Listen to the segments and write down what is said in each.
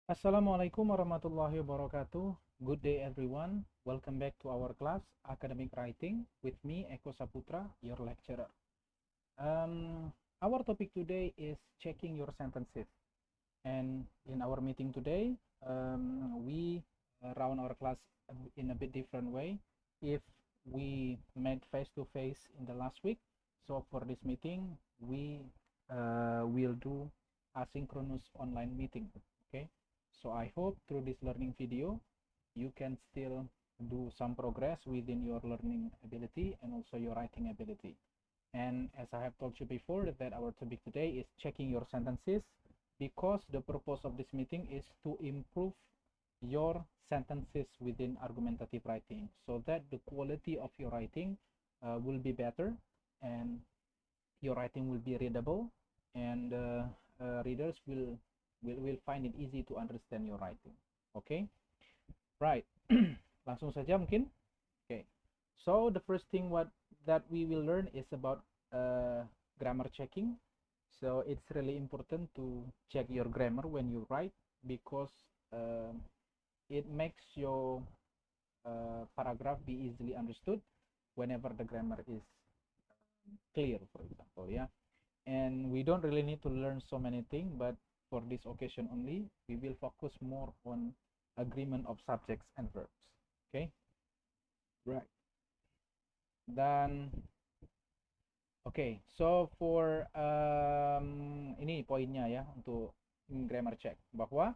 Assalamualaikum warahmatullahi wabarakatuh. Good day everyone. Welcome back to our class Academic Writing with me Eko Saputra, your lecturer. Our topic today is checking your sentences. And in our meeting today, we run our class in a bit different way. If we met face to face in the last week, so for this meeting, we will do asynchronous online meeting. Okay, so I hope through this learning video, you can still do some progress within your learning ability and also your writing ability. And as I have told you before, that our topic today is checking your sentences, because the purpose of this meeting is to improve your sentences within argumentative writing, so that the quality of your writing will be better, and your writing will be readable, and readers will find it easy to understand your writing. Okay, right. Langsung saja mungkin. Okay, so the first thing that we will learn is about grammar checking. So it's really important to check your grammar when you write, because it makes your paragraph be easily understood whenever the grammar is clear, for example. Yeah, and we don't really need to learn so many things, but for this occasion only, we will focus more on agreement of subjects and verbs. Okay, right. Dan okay, so for ini poinnya ya untuk grammar check, bahwa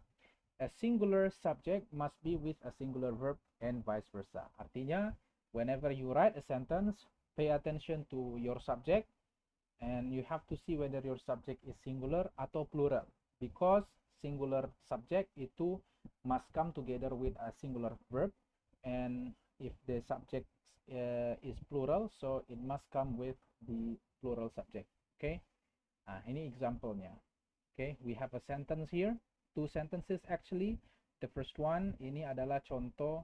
a singular subject must be with a singular verb and vice versa. Artinya, whenever you write a sentence, pay attention to your subject, and you have to see whether your subject is singular atau plural, because singular subject itu must come together with a singular verb, and if the subject is plural, so it must come with the plural subject. Okay, nah ini example-nya. Okay, we have a sentence here, two sentences actually. The first one ini adalah contoh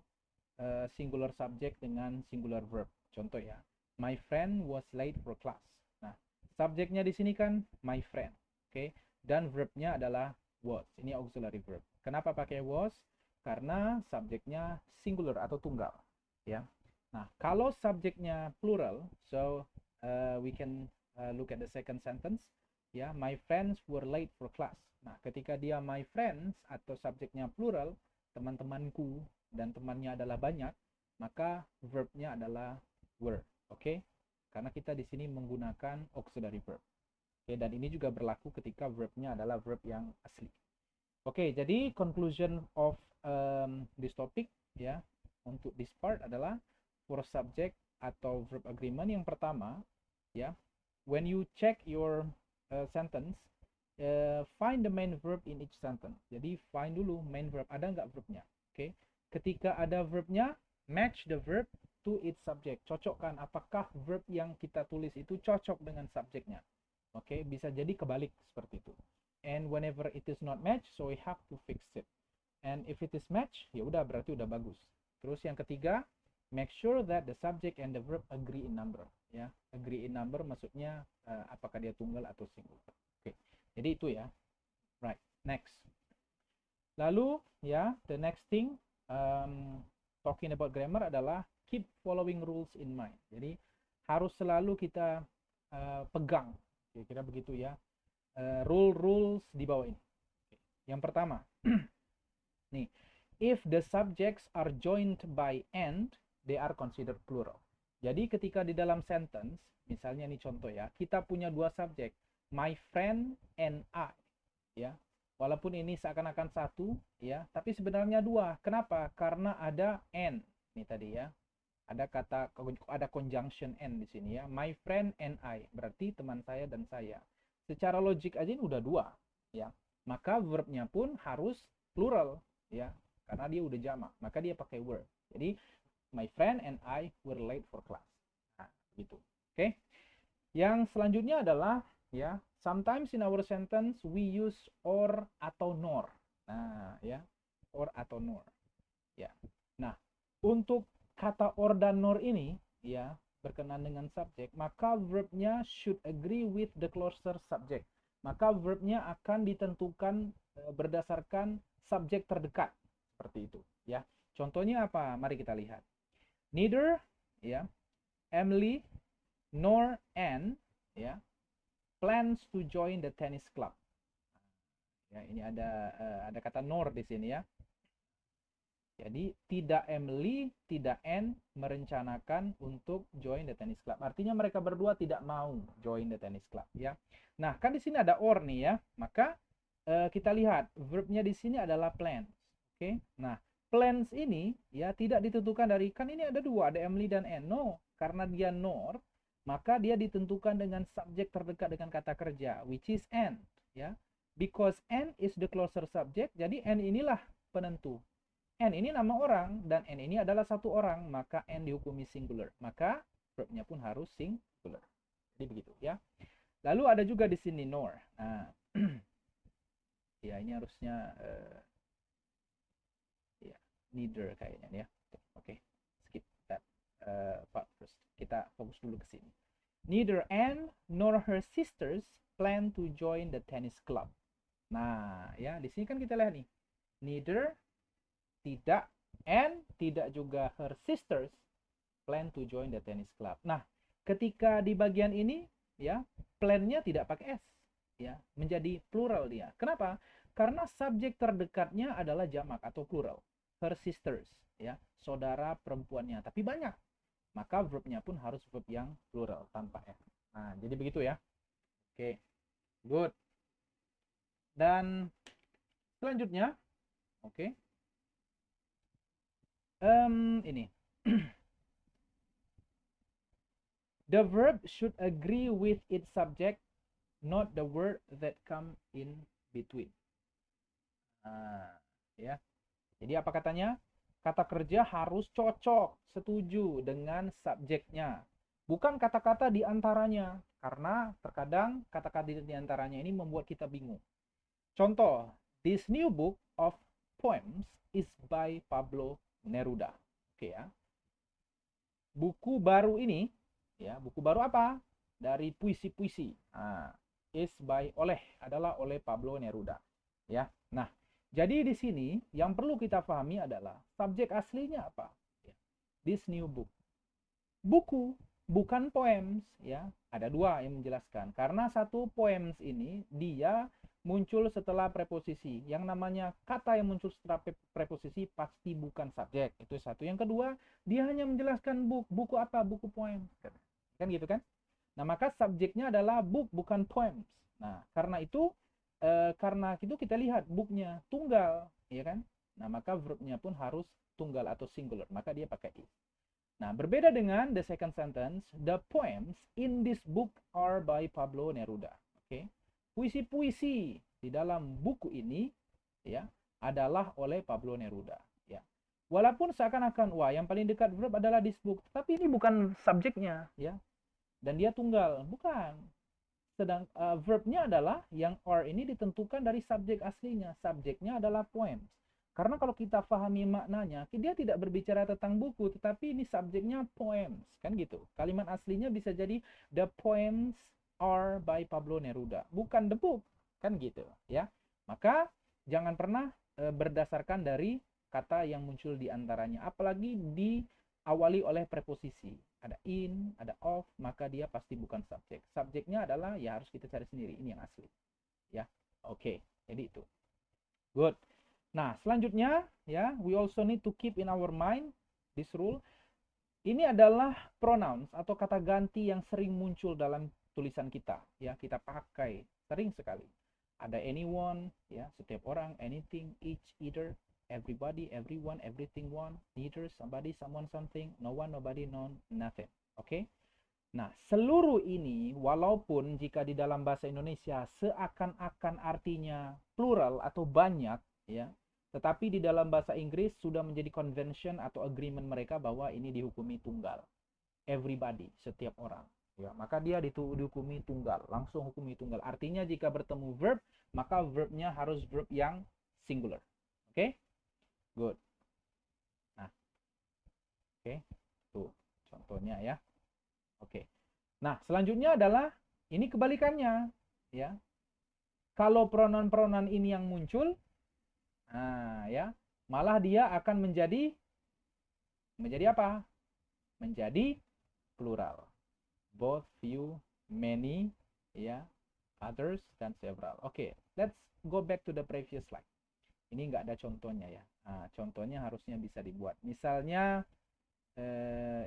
singular subject dengan singular verb. Contoh ya, my friend was late for class. Nah, subjeknya di sini kan my friend, okay, dan verbnya adalah was. Ini auxiliary verb. Kenapa pakai was? Karena subjeknya singular atau tunggal, ya. Nah, kalau subjeknya plural, so we can look at the second sentence. Ya, my friends were late for class. Nah, ketika dia my friends atau subjeknya plural, teman-temanku, dan temannya adalah banyak, maka verbnya adalah were. Oke, karena kita di sini menggunakan auxiliary verb. Oke, dan ini juga berlaku ketika verbnya adalah verb yang asli. Oke, jadi conclusion of this topic ya, untuk this part adalah for subject atau verb agreement yang pertama ya, when you check your sentence, find the main verb in each sentence. Jadi find dulu main verb, ada nggak verbnya. Oke, ketika ada verbnya, match the verb to its subject. Cocokkan apakah verb yang kita tulis itu cocok dengan subjeknya. Oke, bisa jadi kebalik seperti itu. And whenever it is not match, so we have to fix it. And if it is match, ya udah, berarti udah bagus. Terus yang ketiga, make sure that the subject and the verb agree in number. Ya, agree in number maksudnya apakah dia tunggal atau singular. Oke, jadi itu ya. Right, next. Lalu ya, the next thing talking about grammar adalah keep following rules in mind. Jadi harus selalu kita pegang, kira-kira begitu ya, rules di bawah ini. Yang pertama, nih, if the subjects are joined by and, they are considered plural. Jadi ketika di dalam sentence, misalnya nih contoh ya, kita punya dua subjek, my friend and I, ya. Walaupun ini seakan-akan satu, ya, tapi sebenarnya dua. Kenapa? Karena ada and. Ini tadi ya. Ada conjunction and di sini ya. My friend and I, berarti teman saya dan saya. Secara logik aja ini udah dua, ya. Maka verbnya pun harus plural, ya. Karena dia udah jamak, maka dia pakai were. Jadi my friend and I were late for class. Nah, gitu. Oke. Yang selanjutnya adalah ya, sometimes in our sentence we use or atau nor. Nah, ya, or atau nor. Ya. Nah, untuk kata or dan nor ini ya, berkenaan dengan subjek, maka verbnya should agree with the closer subject. maka verbnya akan ditentukan berdasarkan subjek terdekat, seperti itu ya. Contohnya apa? Mari kita lihat. Neither ya Emily nor Anne ya plans to join the tennis club. Ya, ini ada kata nor di sini ya. Jadi tidak Emily, tidak Anne merencanakan untuk join the tennis club. Artinya mereka berdua tidak mau join the tennis club ya. Nah, kan di sini ada or nih ya. Maka kita lihat verbnya di sini adalah plans. Oke. Nah, plans ini ya tidak ditentukan dari, kan ini ada dua, ada Emily dan Anne. No, karena dia nor, maka dia ditentukan dengan subjek terdekat dengan kata kerja, which is Anne ya. Because Anne is the closer subject, jadi Anne inilah penentu. N ini nama orang dan N ini adalah satu orang, maka N dihukumi singular. Maka verbnya pun harus singular. Jadi begitu ya. Lalu ada juga di sini nor. Nah, ya ini harusnya ya neither kayaknya ya. Oke, skip that part first. Kita fokus dulu ke sini. Neither Anne nor her sisters plan to join the tennis club. Nah, ya di sini kan kita lihat nih. Neither tidak, and tidak juga her sisters plan to join the tennis club. Nah, ketika di bagian ini ya, plan-nya tidak pakai s ya, menjadi plural dia. Kenapa? Karena subjek terdekatnya adalah jamak atau plural. Her sisters ya, saudara perempuannya, tapi banyak. Maka verbnya pun harus verb yang plural tanpa s. Nah, jadi begitu ya. Oke. Good. Dan selanjutnya, oke. Ini the verb should agree with its subject, not the word that come in between. Ya. Jadi apa katanya? Kata kerja harus cocok, setuju dengan subjeknya. Bukan kata-kata di antaranya, karena terkadang kata-kata di antaranya ini membuat kita bingung. Contoh, this new book of poems is by Pablo Neruda. Oke ya. Buku baru ini, ya, buku baru apa? Dari puisi-puisi. Is by adalah oleh Pablo Neruda. Ya. Nah, jadi di sini yang perlu kita pahami adalah subjek aslinya apa? This new book. Buku, bukan poems, ya. Ada dua yang menjelaskan. Karena satu poems ini dia muncul setelah preposisi. Yang namanya kata yang muncul setelah preposisi pasti bukan subjek. Itu satu. Yang kedua, dia hanya menjelaskan buku apa? Buku poem. Kan gitu kan? Nah, maka subjeknya adalah book, bukan poems. Nah, karena itu kita lihat booknya tunggal, ya kan? Nah, maka verbnya pun harus tunggal atau singular. Maka dia pakai is. Nah, berbeda dengan the second sentence, the poems in this book are by Pablo Neruda. Oke. Puisi-puisi di dalam buku ini ya adalah oleh Pablo Neruda, ya. Walaupun seakan-akan wah yang paling dekat verb adalah this book, tapi ini bukan subjeknya, ya. Dan dia tunggal, bukan. Sedang verbnya adalah yang are ini ditentukan dari subjek aslinya. Subjeknya adalah poems. Karena kalau kita pahami maknanya, dia tidak berbicara tentang buku, tetapi ini subjeknya poems, kan gitu. Kalimat aslinya bisa jadi the poems are by Pablo Neruda, bukan the book, kan gitu, ya. Maka jangan pernah berdasarkan dari kata yang muncul di antaranya, apalagi diawali oleh preposisi. Ada in, ada of, maka dia pasti bukan subjek. Subjeknya adalah ya harus kita cari sendiri, ini yang asli, ya. Oke, jadi itu. Good. Nah, selanjutnya ya, we also need to keep in our mind this rule. Ini adalah pronouns atau kata ganti yang sering muncul dalam tulisan kita, ya, kita pakai sering sekali. Ada anyone, ya, setiap orang, anything, each, either, everybody, everyone, everything, one, neither, somebody, someone, something, no one, nobody, none, nothing. Oke? Nah, seluruh ini walaupun jika di dalam bahasa Indonesia seakan-akan artinya plural atau banyak, ya, tetapi di dalam bahasa Inggris sudah menjadi convention atau agreement mereka bahwa ini dihukumi tunggal. Everybody, setiap orang. Ya, maka dia dihukumi tunggal, langsung hukumi tunggal. Artinya jika bertemu verb, maka verbnya harus verb yang singular. Oke? Good. Nah. Oke. Tuh, contohnya ya. Oke. Nah, selanjutnya adalah ini kebalikannya, ya. Kalau pronoun-pronoun ini yang muncul, nah ya, malah dia akan menjadi apa? Menjadi plural. Both, few, many, ya, others, dan several. Oke, let's go back to the previous slide. Ini nggak ada contohnya ya. Nah, contohnya harusnya bisa dibuat. Misalnya,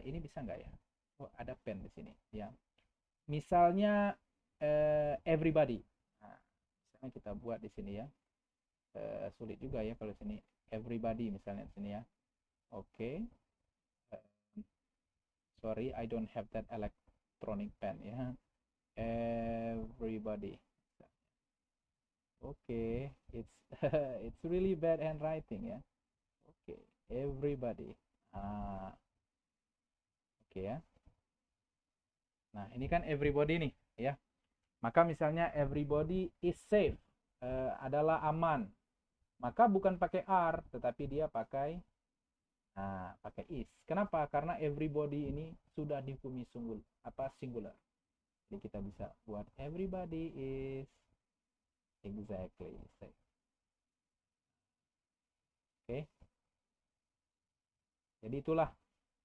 ini bisa nggak ya? Oh, ada pen di sini. Ya, misalnya everybody. Nah, misalnya kita buat di sini ya. Sulit juga ya kalau sini everybody misalnya di sini ya. Oke. Sorry, I don't have that electronic pen ya. Everybody. Okay, it's it's really bad handwriting ya. Okay, everybody. Oke ya. Nah, ini kan everybody nih ya. Maka misalnya everybody is safe, adalah aman. Maka bukan pakai are, tetapi dia pakai is. Kenapa? Karena everybody ini sudah dihukumi singular. Jadi kita bisa buat everybody is exactly safe. Oke. Jadi itulah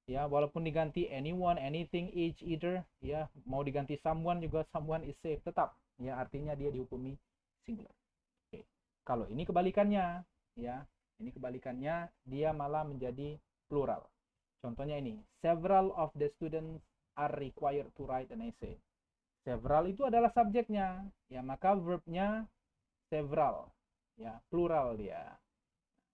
ya, walaupun diganti anyone, anything, each, either, ya, mau diganti someone juga someone is safe, tetap ya artinya dia dihukumi singular. Oke. Kalau ini kebalikannya, ya, ini kebalikannya, dia malah menjadi plural. Contohnya ini, several of the students are required to write an essay. Several itu adalah subjeknya, ya, maka verbnya several, ya, plural dia.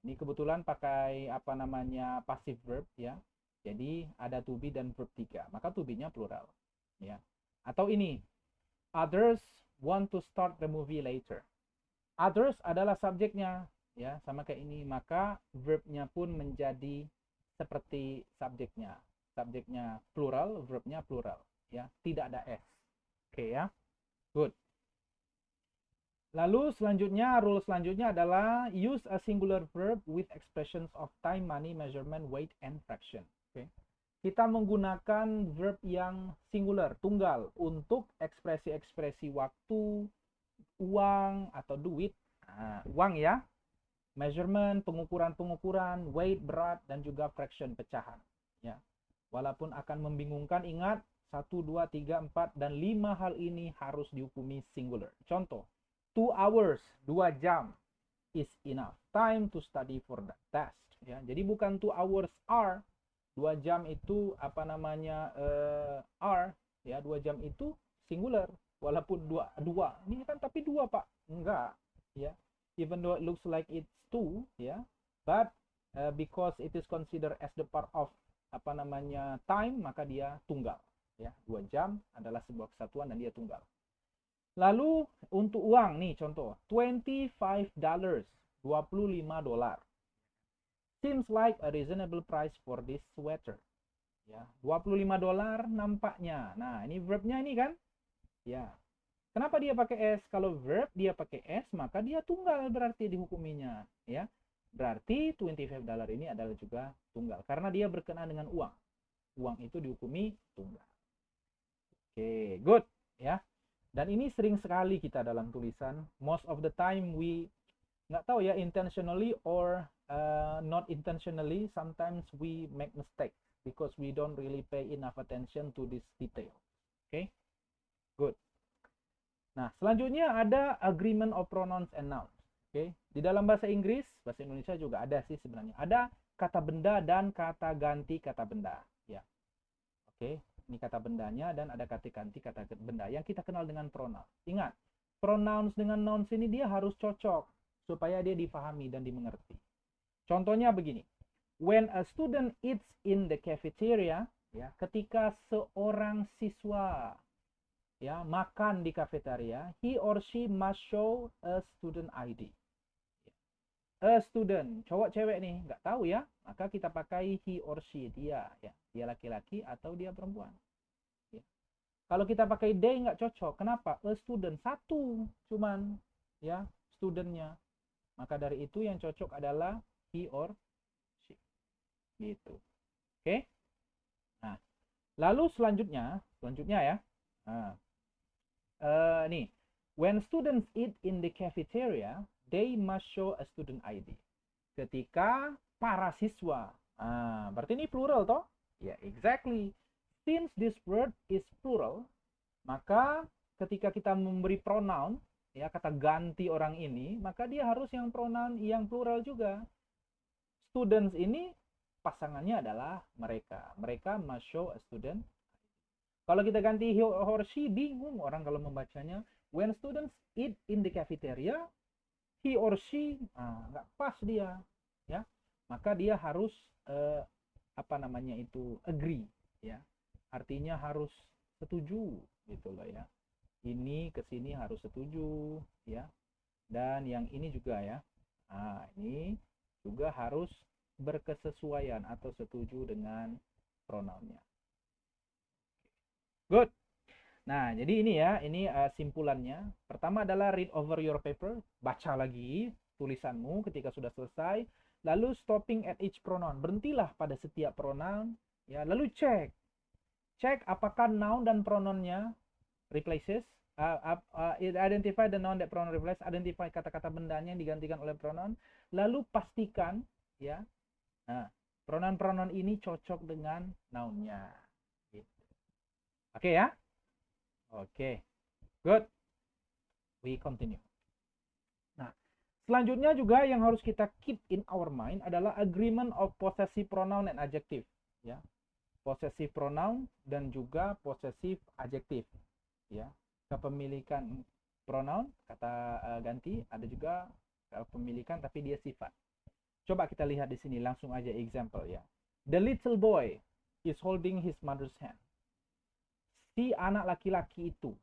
Ini kebetulan pakai apa namanya passive verb ya. Jadi ada to be dan verb 3, maka to be-nya plural, ya. Atau ini, others want to start the movie later. Others adalah subjeknya, ya, sama kayak ini, maka verbnya pun menjadi seperti subjeknya. Subjeknya plural, verbnya plural, ya, tidak ada s. Oke ya, good. Lalu selanjutnya, rule selanjutnya adalah use a singular verb with expressions of time, money, measurement, weight, and fraction. Oke. Kita menggunakan verb yang singular, tunggal, untuk ekspresi-ekspresi waktu, uang atau duit, uang ya, measurement, pengukuran-pengukuran, weight, berat, dan juga fraction, pecahan. Ya. Walaupun akan membingungkan, ingat 1, 2, 3, 4, dan 5 hal ini harus dihukumi singular. Contoh, 2 hours, 2 jam is enough time to study for the test. Ya, jadi bukan 2 hours are, 2 jam itu apa namanya are, ya, 2 jam itu singular. Walaupun dua ini kan tapi 2 Pak, enggak, ya. Even though it looks like it's 2, ya, but because it is considered as the part of apa namanya time, maka dia tunggal, ya. 2 jam adalah sebuah kesatuan dan dia tunggal. Lalu untuk uang nih contoh, $25, $25. Seems like a reasonable price for this sweater. Ya, $25 nampaknya. Nah, ini verbnya ini kan? Ya. Kenapa dia pakai s? Kalau verb dia pakai s, maka dia tunggal berarti dihukuminya, ya. Berarti $25 ini adalah juga tunggal karena dia berkenaan dengan uang. Uang itu dihukumi tunggal. Oke, good, ya. Dan ini sering sekali kita dalam tulisan. Most of the time we nggak tahu ya, intentionally or not intentionally, sometimes we make mistake because we don't really pay enough attention to this detail. Okay, good. Nah, selanjutnya ada agreement of pronouns and nouns. Okay, di dalam bahasa Inggris, bahasa Indonesia juga ada sih sebenarnya. Ada kata benda dan kata ganti kata benda. Ya, oke. Ini kata bendanya dan ada kata ganti kata benda yang kita kenal dengan pronoun. Ingat, pronouns dengan nouns ini dia harus cocok supaya dia difahami dan dimengerti. Contohnya begini. When a student eats in the cafeteria, ya, ketika seorang siswa ya makan di kafetaria, he or she must show a student ID. A student, cowok cewek nih, nggak tahu ya, maka kita pakai he or she, dia ya, dia laki-laki atau dia perempuan. Ya. Kalau kita pakai they nggak cocok, kenapa? A student, satu cuman ya studentnya, maka dari itu yang cocok adalah he or she, gitu. Oke. Nah, lalu selanjutnya ya, nah, nih, When students eat in the cafeteria, they must show a student ID. Ketika para siswa, berarti ini plural toh? Ya, exactly. Since this word is plural, maka ketika kita memberi pronoun, ya kata ganti orang ini, maka dia harus yang pronoun yang plural juga. Students ini pasangannya adalah mereka. Mereka must show a student. Kalau kita ganti he or she, bingung orang kalau membacanya. When students eat in the cafeteria, he or she nggak pas dia, ya. Maka dia harus agree, ya. Artinya harus setuju gitu loh ya. Ini ke sini harus setuju, ya. Dan yang ini juga ya. Ini juga harus berkesesuaian atau setuju dengan pronounnya. Good. Nah, jadi ini ya, ini simpulannya. Pertama adalah read over your paper, baca lagi tulisanmu ketika sudah selesai. Lalu stopping at each pronoun, berhentilah pada setiap pronoun, ya. Lalu cek apakah noun dan pronounnya replaces. Identify the noun that pronoun replace, identify kata-kata bendanya yang digantikan oleh pronoun. Lalu pastikan, ya, pronoun-pronoun ini cocok dengan nounnya. Gitu. Oke ya. Oke, good. We continue. Nah, selanjutnya juga yang harus kita keep in our mind adalah agreement of possessive pronoun and adjective. Ya, possessive pronoun dan juga possessive adjective. Ya, kepemilikan pronoun kata ganti, ada juga kepemilikan tapi dia sifat. Coba kita lihat di sini langsung aja example ya. The little boy is holding his mother's hand. Si anak laki-laki itu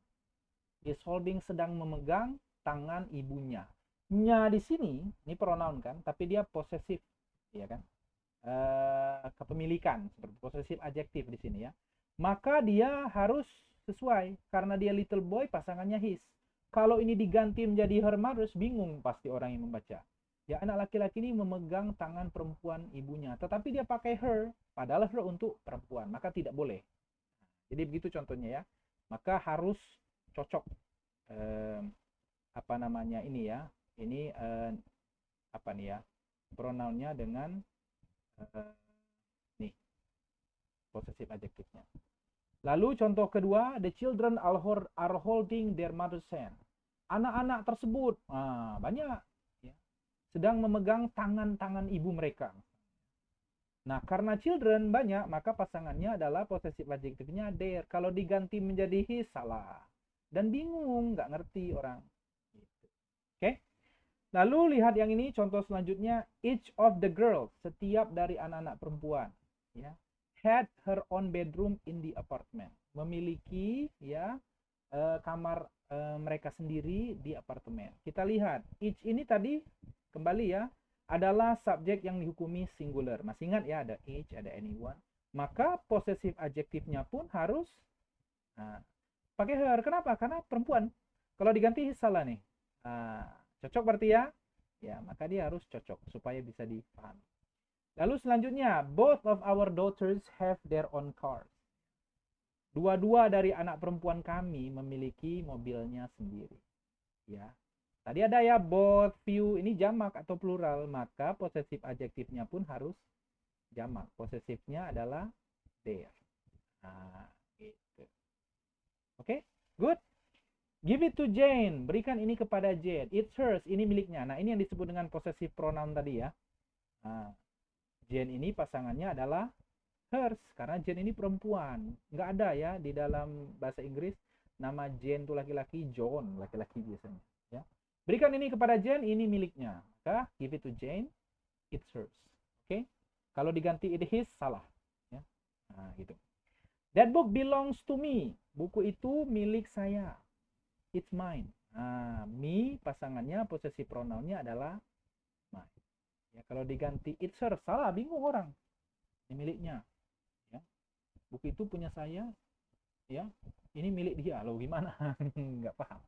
is holding, sedang memegang tangan ibunya. Nya di sini ini pronoun kan, tapi dia possessive, ya kan? Kepemilikan seperti possessive adjective di sini ya. Maka dia harus sesuai karena dia little boy, pasangannya his. Kalau ini diganti menjadi her mother's, bingung pasti orang yang membaca. Ya, anak laki-laki ini memegang tangan perempuan ibunya, tetapi dia pakai her, padahal her untuk perempuan, maka tidak boleh. Jadi begitu contohnya ya. Maka harus cocok ini ya. Ini pronounnya dengan possessive adjektifnya. Lalu contoh kedua, the children are holding their mother's hand. Anak-anak tersebut banyak ya, sedang memegang tangan-tangan ibu mereka. Nah, karena children banyak, maka pasangannya adalah possessive adjektifnya their. Kalau diganti menjadi his, salah. Dan bingung, nggak ngerti orang. Oke. Lalu lihat yang ini, contoh selanjutnya. Each of the girls, setiap dari anak-anak perempuan, ya, had her own bedroom in the apartment. Memiliki ya kamar mereka sendiri di apartemen. Kita lihat, each ini tadi kembali ya, adalah subjek yang dihukumi singular. Masih ingat ya, ada each, ada anyone. Maka possessive adjektifnya pun harus pakai her. Kenapa? Karena perempuan. Kalau diganti salah nih. Cocok berarti ya? Ya, maka dia harus cocok supaya bisa dipahami. Lalu selanjutnya, both of our daughters have their own cars. Dua-dua dari anak perempuan kami memiliki mobilnya sendiri. Ya. Tadi ada ya both, few, ini jamak atau plural, maka possessive adjektifnya pun harus jamak. Possessive-nya adalah their. Gitu. Oke, good. Give it to Jane. Berikan ini kepada Jane. It's hers. Ini miliknya. Nah, ini yang disebut dengan possessive pronoun tadi ya. Jane ini pasangannya adalah hers. Karena Jane ini perempuan. Nggak ada ya di dalam bahasa Inggris. Nama Jane itu laki-laki, John laki-laki biasanya. Ya. Berikan ini kepada Jane, ini miliknya. Maka give it to Jane, it's hers. Oke. Kalau diganti it his, salah. Ya. Nah, gitu. That book belongs to me. Buku itu milik saya. It's mine. Me pasangannya, possessive pronounnya adalah mine. Ya, kalau diganti it's hers, salah, bingung orang. Ini miliknya. Ya. Buku itu punya saya. Ya. Ini milik dia. Loh gimana? Nggak paham.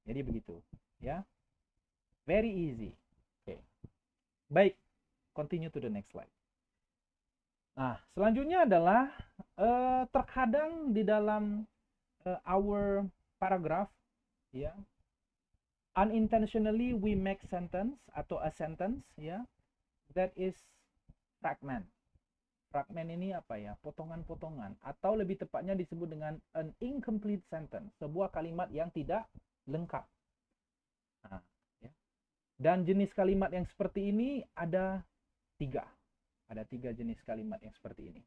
Jadi begitu. Ya, very easy. Oke. Baik, continue to the next slide. Nah, selanjutnya adalah terkadang di dalam our paragraph, ya, Unintentionally we make sentence atau a sentence ya that is fragment. Fragment ini apa ya? Potongan-potongan atau lebih tepatnya disebut dengan an incomplete sentence, sebuah kalimat yang tidak lengkap. Nah, ya. Dan jenis kalimat yang seperti ini ada tiga. Ada tiga jenis kalimat yang seperti ini.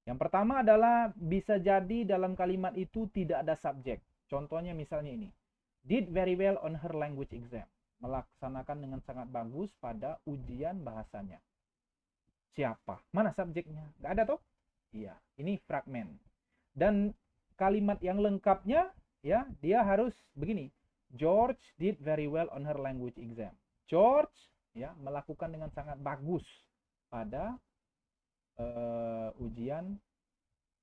Yang pertama adalah bisa jadi dalam kalimat itu tidak ada subjek. Contohnya misalnya ini. Did very well on her language exam. Melaksanakan dengan sangat bagus pada ujian bahasanya. Siapa? Mana subjeknya? Nggak ada toh? Iya, ini fragment. Dan kalimat yang lengkapnya ya, dia harus begini. George did very well on her language exam. George ya melakukan dengan sangat bagus pada ujian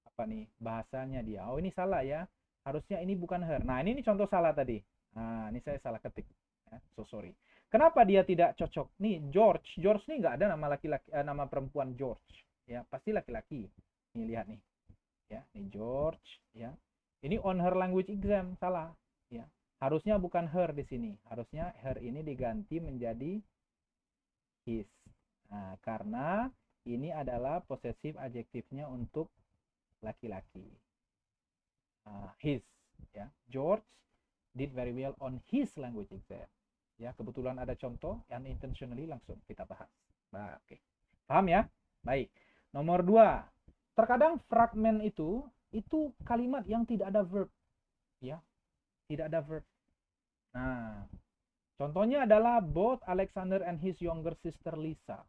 apa nih? Bahasanya dia. Oh, ini salah ya. Harusnya ini bukan her. Nah, ini contoh salah tadi. Nah, ini saya salah ketik. Ya, so sorry. Kenapa dia tidak cocok? Nih, George. George nih nggak ada nama laki-laki, nama perempuan George. Ya, pasti laki-laki. Nih, lihat nih. Ya, nih George. Ya, ini on her language exam. Salah. Ya, harusnya bukan her di sini. Harusnya her ini diganti menjadi his. Nah, karena ini adalah possessive adjektifnya untuk laki-laki. His. Ya, George did very well on his language exam. Ya, kebetulan ada contoh yang intentionally langsung kita bahas. Nah, oke. Paham ya? Baik. Nomor 2. Terkadang fragment itu kalimat yang tidak ada verb. Ya. Tidak ada verb. Nah, contohnya adalah both Alexander and his younger sister Lisa.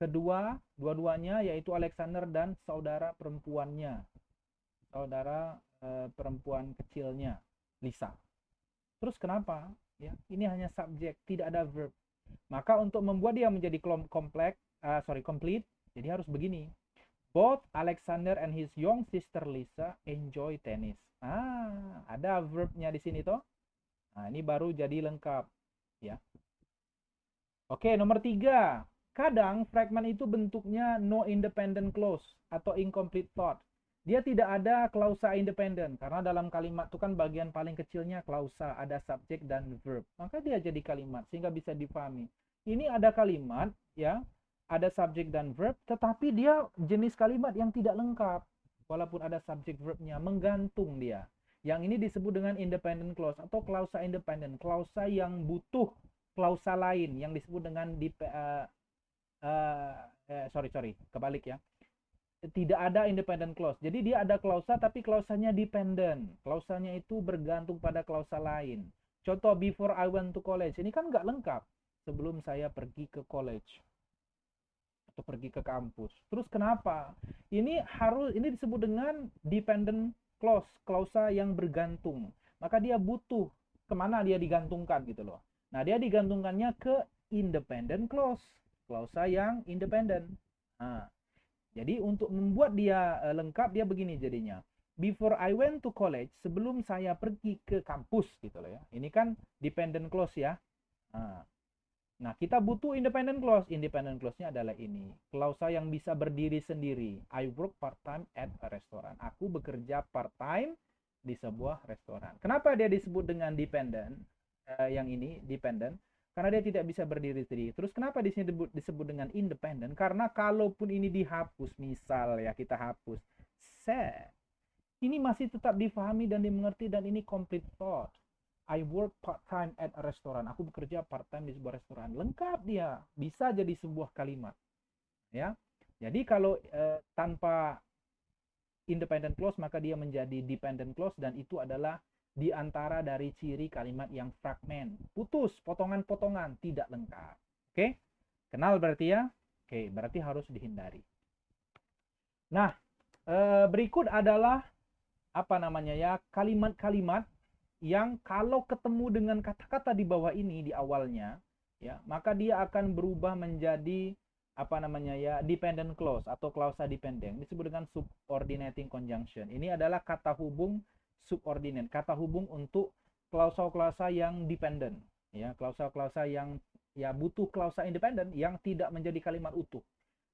Dua-duanya yaitu Alexander dan saudara perempuannya. Saudara perempuan kecilnya, Lisa. Terus kenapa? Ya, ini hanya subjek, tidak ada verb. Maka untuk membuat dia menjadi complete, jadi harus begini. Both Alexander and his young sister Lisa enjoy tennis. Ada verbnya di sini toh. Nah, ini baru jadi lengkap, ya. Oke, nomor 3. Kadang fragment itu bentuknya no independent clause atau incomplete thought. Dia tidak ada klausa independen karena dalam kalimat itu kan bagian paling kecilnya klausa, ada subjek dan verb. Maka dia jadi kalimat sehingga bisa dipahami. Ini ada kalimat ya, ada subjek dan verb, tetapi dia jenis kalimat yang tidak lengkap. Walaupun ada subjek verbnya, menggantung dia. Yang ini disebut dengan independent clause atau klausa independen, klausa yang butuh klausa lain yang disebut dengan kebalik ya. Tidak ada independent clause. Jadi dia ada klausa tapi klausanya dependent. Klausanya itu bergantung pada klausa lain. Contoh before I went to college. Ini kan nggak lengkap. Sebelum saya pergi ke college atau pergi ke kampus. Terus kenapa? Ini disebut dengan dependent clause, klausa yang bergantung. Maka dia butuh kemana dia digantungkan gitu loh. Nah, dia digantungkannya ke independent clause, klausa yang independen. Nah, jadi untuk membuat dia lengkap dia begini jadinya. Before I went to college, sebelum saya pergi ke kampus gitu loh ya. Ini kan dependent clause ya. Nah, kita butuh independent clause. Independent clause-nya adalah ini. Klausa yang bisa berdiri sendiri. I work part-time at a restaurant. Aku bekerja part-time di sebuah restoran. Kenapa dia disebut dengan dependent? Yang ini dependent. Karena dia tidak bisa berdiri sendiri. Terus kenapa di sini disebut dengan independen? Karena kalaupun ini dihapus, misal ya kita hapus set, ini masih tetap difahami dan dimengerti dan ini complete thought. I work part-time at a restaurant. Aku bekerja part-time di sebuah restoran. Lengkap dia. Bisa jadi sebuah kalimat. Ya. Jadi kalau tanpa independent clause maka dia menjadi dependent clause dan itu adalah di antara dari ciri kalimat yang fragment. Putus, potongan-potongan, tidak lengkap. Oke? Kenal berarti ya? Oke, berarti harus dihindari. Nah, berikut adalah apa namanya ya, kalimat-kalimat yang kalau ketemu dengan kata-kata di bawah ini di awalnya, ya, maka dia akan berubah menjadi apa namanya ya, dependent clause atau klausa dependent. Disebut dengan subordinating conjunction. Ini adalah kata hubung subordinate, kata hubung untuk klausa-klausa yang dependent, ya, klausa-klausa yang ya butuh klausa independen yang tidak menjadi kalimat utuh.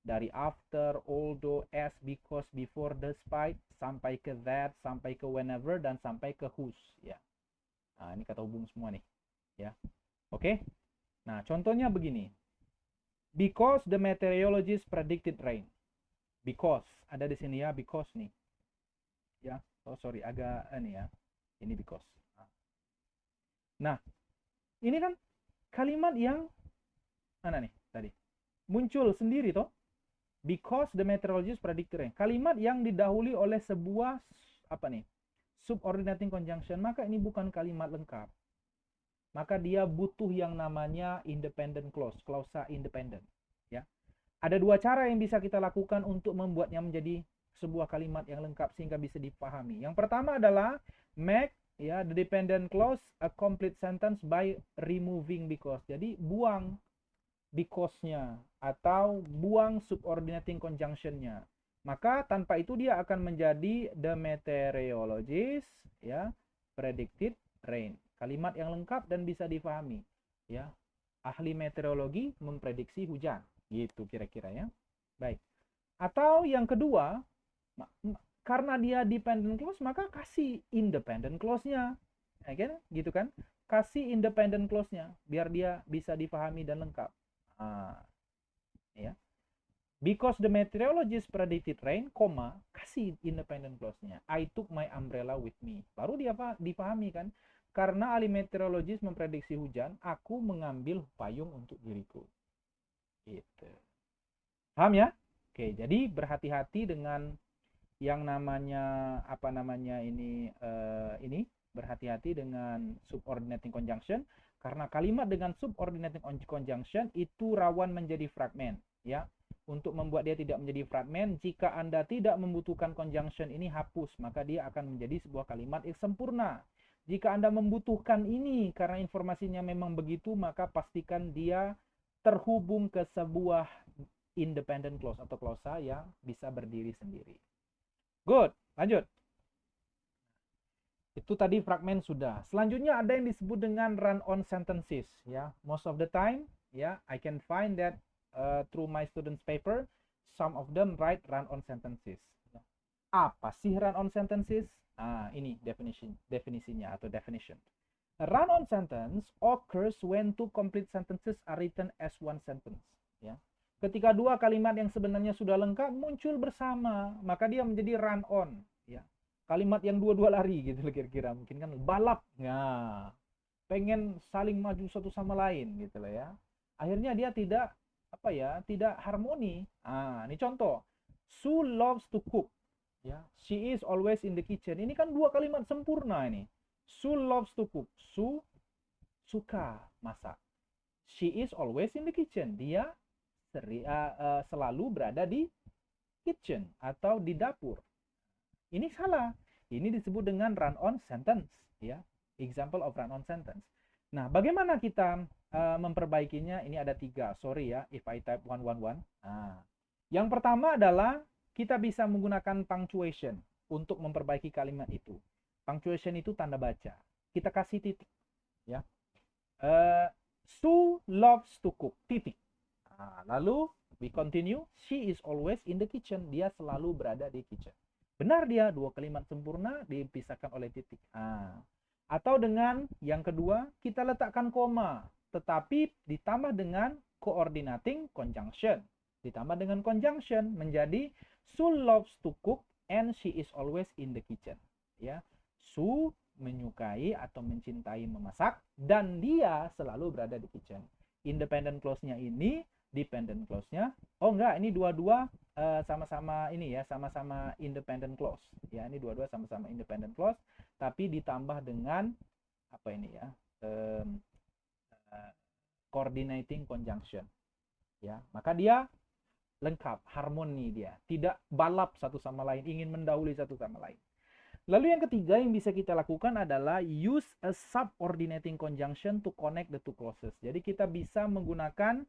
Dari after, although, as, because, before, despite, sampai ke that, sampai ke whenever, dan sampai ke whose, ya. Nah, ini kata hubung semua nih. ya. Oke. Nah, contohnya begini. Because the meteorologist predicted rain. Because ada di sini ya, because nih. Ya. Oh, sorry, agak ini ya. Ini because. Nah, ini kan kalimat yang mana nih tadi? Muncul sendiri toh. Because the meteorologist predicted rain. Kalimat yang didahului oleh sebuah apa nih? Subordinating conjunction, maka ini bukan kalimat lengkap. Maka dia butuh yang namanya independent clause, klausa independent, ya. Ada dua cara yang bisa kita lakukan untuk membuatnya menjadi sebuah kalimat yang lengkap sehingga bisa dipahami. Yang pertama adalah make ya the dependent clause a complete sentence by removing because. Jadi buang because-nya atau buang subordinating conjunction-nya. Maka tanpa itu dia akan menjadi the meteorologist ya predicted rain. Kalimat yang lengkap dan bisa difahami ya. Ahli meteorologi memprediksi hujan. Gitu kira-kira ya. Baik. Atau yang kedua, karena dia dependent clause maka kasih independent clause-nya. Ya kan? Gitu kan? Kasih independent clause-nya biar dia bisa difahami dan lengkap. Ya. Because the meteorologist predicted rain, kasih independent clause-nya. I took my umbrella with me. Baru dia dipahami kan? Karena ahli meteorologis memprediksi hujan, aku mengambil payung untuk diriku. Gitu. Paham ya? Oke, jadi berhati-hati dengan yang namanya apa namanya ini berhati-hati dengan subordinating conjunction karena kalimat dengan subordinating conjunction itu rawan menjadi fragment ya. Untuk membuat dia tidak menjadi fragment, jika Anda tidak membutuhkan conjunction ini hapus, maka dia akan menjadi sebuah kalimat yang sempurna. Jika Anda membutuhkan ini karena informasinya memang begitu, maka pastikan dia terhubung ke sebuah independent clause atau klausa yang bisa berdiri sendiri. Good, lanjut. Itu tadi fragment sudah. Selanjutnya ada yang disebut dengan run-on sentences. Ya, most of the time, ya, I can find that through my students' paper, some of them write run-on sentences. Apa sih run-on sentences? Ini definisinya atau definition. A run-on sentence occurs when two complete sentences are written as one sentence. Ya. Ketika dua kalimat yang sebenarnya sudah lengkap muncul bersama, maka dia menjadi run-on. Ya. Kalimat yang dua-dua lari gitu kira-kira. Mungkin kan balap. Ya. Pengen saling maju satu sama lain gitu loh ya. Akhirnya dia tidak tidak harmoni. Ini contoh. Sue loves to cook. Ya, she is always in the kitchen. Ini kan dua kalimat sempurna ini. Sue loves to cook. Sue suka masak. She is always in the kitchen. Dia selalu berada di kitchen atau di dapur. Ini salah. Ini disebut dengan run-on sentence. Ya, example of run-on sentence. Nah, bagaimana kita memperbaikinya? Ini ada 3. Sorry ya, if I type 111. Yang pertama adalah kita bisa menggunakan punctuation untuk memperbaiki kalimat itu. Punctuation itu tanda baca. Kita kasih titik. Ya. Sue loves to cook. Titik. Lalu we continue. She is always in the kitchen. Dia selalu berada di kitchen. Benar dia, dua kalimat sempurna dipisahkan oleh titik. Atau dengan yang kedua, kita letakkan koma. Tetapi ditambah dengan coordinating conjunction. Ditambah dengan conjunction menjadi Sue loves to cook and she is always in the kitchen. Ya, Sue menyukai atau mencintai memasak dan dia selalu berada di kitchen. Independent clause-nya ini, dependent clause-nya. Oh enggak, ini dua-dua sama-sama ini ya, sama-sama independent clause. Ya, ini dua-dua sama-sama independent clause, tapi ditambah dengan apa ini ya? Coordinating conjunction. Ya, maka dia lengkap, harmoni dia, tidak balap satu sama lain, ingin mendahului satu sama lain. Lalu yang ketiga yang bisa kita lakukan adalah use a subordinating conjunction to connect the two clauses. Jadi kita bisa menggunakan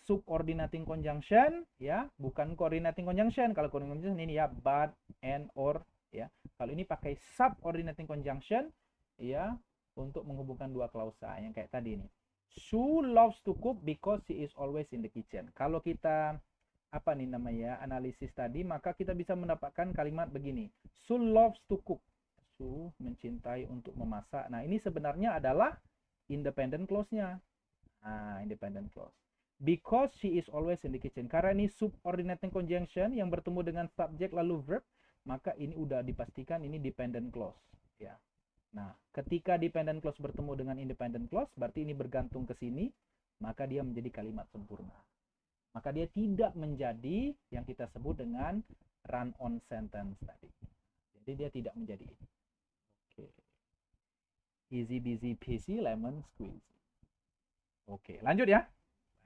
subordinating conjunction ya, bukan coordinating conjunction. Kalau coordinating conjunction ini ya but, and, or ya. Kalau ini pakai subordinating conjunction ya untuk menghubungkan dua klausa yang kayak tadi ini. Sue loves to cook because she is always in the kitchen. Kalau kita analisis tadi, maka kita bisa mendapatkan kalimat begini. Sue loves to cook. Sue mencintai untuk memasak. Nah, ini sebenarnya adalah independent clause-nya. Nah, independent clause. Because she is always in the kitchen. Karena ini subordinating conjunction yang bertemu dengan subject lalu verb, maka ini udah dipastikan ini dependent clause. Ya. Nah, ketika dependent clause bertemu dengan independent clause, berarti ini bergantung ke sini, maka dia menjadi kalimat sempurna. Maka dia tidak menjadi yang kita sebut dengan run-on sentence tadi. Jadi dia tidak menjadi ini. Oke. Easy, busy, busy, lemon, squeeze. Oke, lanjut ya.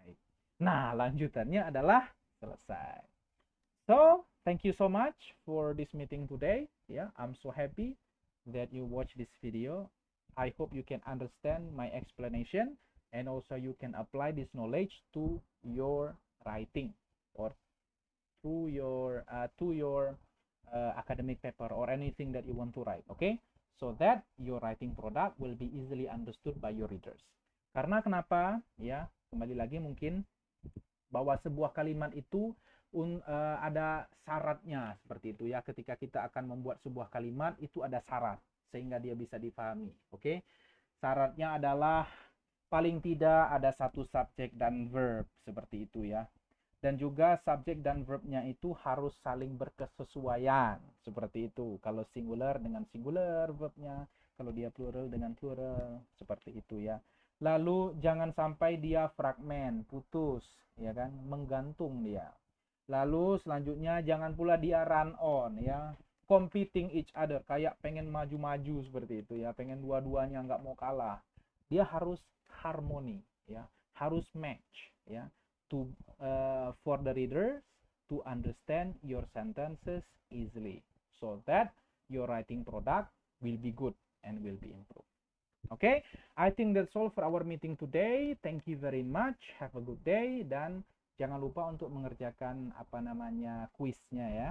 Baik. Nah, lanjutannya adalah selesai. So, thank you so much for this meeting today. Yeah, I'm so happy that you watch this video. I hope you can understand my explanation and also you can apply this knowledge to your writing or to your academic paper or anything that you want to write. Okay, so that your writing product will be easily understood by your readers. Karena kenapa? Ya, kembali lagi mungkin bahwa sebuah kalimat itu ada syaratnya seperti itu ya. Ketika kita akan membuat sebuah kalimat itu ada syarat sehingga dia bisa dipahami. Oke, syaratnya adalah paling tidak ada satu subjek dan verb seperti itu ya. Dan juga subjek dan verbnya itu harus saling berkesesuaian seperti itu. Kalau singular dengan singular verbnya, kalau dia plural dengan plural seperti itu ya. Lalu jangan sampai dia fragmen, putus, ya kan, menggantung dia. Lalu selanjutnya jangan pula dia run on ya, competing each other, kayak pengen maju-maju seperti itu ya, pengen dua-duanya nggak mau kalah. Dia harus harmoni ya, harus match ya, to for the readers to understand your sentences easily, so that your writing product will be good and will be improved. Okay, I think that's all for our meeting today. Thank you very much. Have a good day dan jangan lupa untuk mengerjakan apa namanya kuisnya ya,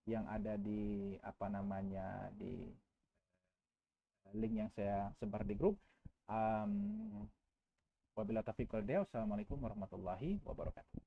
yang ada di apa namanya di link yang saya sebar di grup. Wabillahi taufiq wal hidayah. Wassalamualaikum warahmatullahi wabarakatuh.